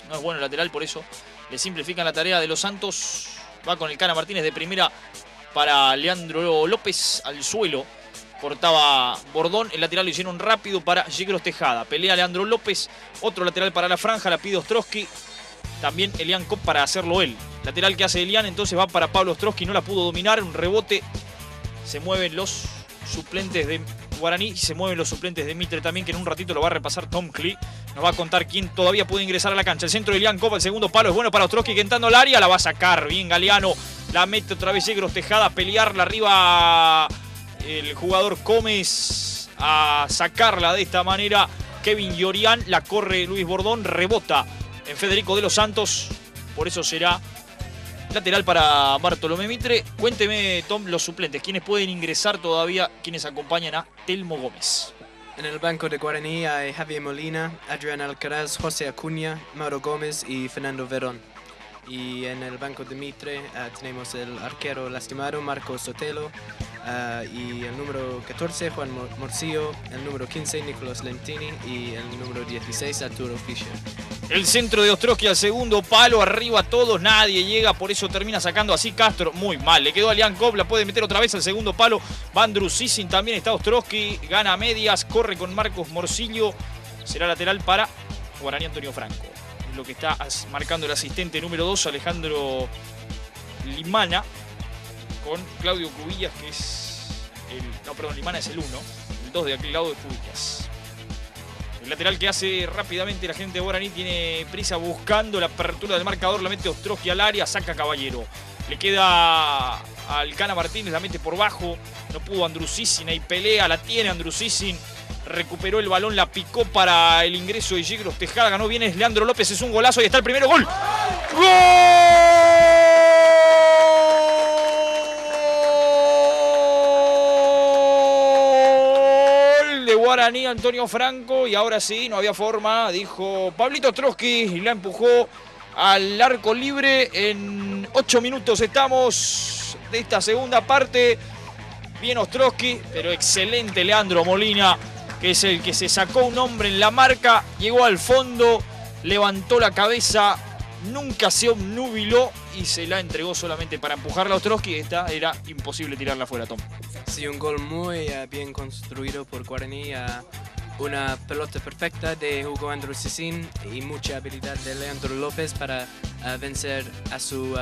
no es bueno el lateral, por eso le simplifican la tarea de los Santos. Va con el Cana Martínez de primera para Leandro López al suelo. Cortaba Bordón, el lateral lo hicieron rápido para Yegros Tejada. Pelea Leandro López, otro lateral para la franja, la pide Ostrowski. También Elian Kopp para hacerlo él. Lateral que hace Elian, entonces va para Pablo Ostrowski, no la pudo dominar, un rebote. Se mueven los suplentes de Guaraní y se mueven los suplentes de Mitre también, que en un ratito lo va a repasar Tom Klee. Nos va a contar quién todavía puede ingresar a la cancha. El centro de Elian Kopp, el segundo palo es bueno para Ostrowski, que entrando al área la va a sacar. Bien Galeano, la mete otra vez Yegros Tejada, a pelearla arriba el jugador Gómez, a sacarla de esta manera. Kevin Llorián, la corre Luis Bordón, rebota en Federico de los Santos, por eso será lateral para Bartolomé Mitre. Cuénteme, Tom, los suplentes, ¿quiénes pueden ingresar todavía, quienes acompañan a Telmo Gómez? En el banco de Guaraní hay Javier Molina, Adrián Alcaraz, José Acuña, Mauro Gómez y Fernando Verón. Y en el banco de Mitre tenemos el arquero lastimado Marco Sotelo, y el número 14 Juan Morcillo, el número 15 Nicolás Lentini y el número 16 Arturo Fischer. El centro de Ostrowski al segundo palo, arriba todos, nadie llega, por eso termina sacando así Castro. Muy mal, le quedó a Elian Kopp, la puede meter otra vez al segundo palo. Van Drusicin, también está Ostrowski, gana a medias, corre con Marcos Morcillo. Será lateral para Guaraní Antonio Franco. Lo que está marcando el asistente número 2, Alejandro Limana, con Claudio Cubillas, que es el... No, perdón, Limana es el 1, el 2 de aquel lado de Cubillas. El lateral que hace rápidamente la gente de Guaraní, tiene prisa buscando la apertura del marcador, la mete Ostrowski al área, saca Caballero. Le queda al Cana Martínez, la mete por bajo, no pudo Andrusicin, ahí pelea, la tiene Andrusicin. Recuperó el balón, la picó para el ingreso de Yegros Tejada, ganó bien es Leandro López, es un golazo y está el primero gol. ¡Gol de Guaraní Antonio Franco! Y ahora sí, no había forma, dijo Pablito Ostrowski y la empujó al arco libre. En 8 minutos estamos de esta segunda parte. Bien Ostrowski, pero excelente Leandro Molina, que es el que se sacó un hombre en la marca, llegó al fondo, levantó la cabeza, nunca se obnubiló y se la entregó solamente para empujarla a Ostrowski. Esta era imposible tirarla fuera, Tom. Sí, un gol muy bien construido por Guaraní, una pelota perfecta de Hugo Andrusicin y mucha habilidad de Leandro López para vencer a su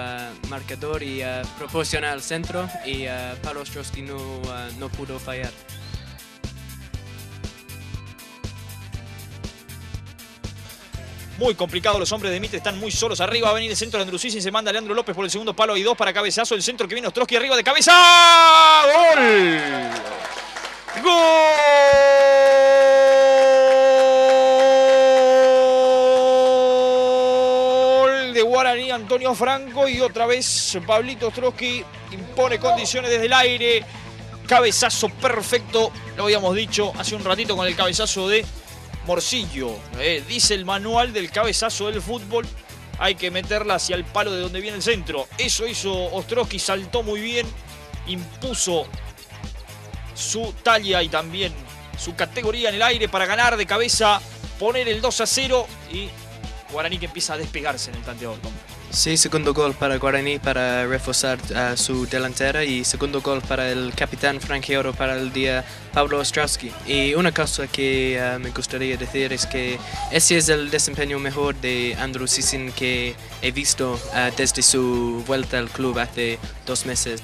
marcador y proporcionar al centro, y Pablo Ostrowski no pudo fallar. Muy complicado, los hombres de Mitre están muy solos arriba. Va a venir el centro de Andrusicin, se manda a Leandro López por el segundo palo. Hay 2 para cabezazo. El centro que viene Ostrowski arriba de cabeza. ¡Gol! ¡Gol de Guaraní Antonio Franco! Y otra vez Pablito Ostrowski impone condiciones desde el aire. Cabezazo perfecto, lo habíamos dicho hace un ratito con el cabezazo de Morcillo. Dice el manual del cabezazo del fútbol, hay que meterla hacia el palo de donde viene el centro. Eso hizo Ostrowski, saltó muy bien, impuso su talla y también su categoría en el aire para ganar de cabeza, poner el 2-0 y Guaraní que empieza a despegarse en el tanteador. Sí, segundo gol para Guaraní para reforzar su delantera, y segundo gol para el capitán franjeador para el día, Pablo Ostrowski. Y una cosa que me gustaría decir es que ese es el desempeño mejor de Andrusicin que he visto desde su vuelta al club hace 2 meses.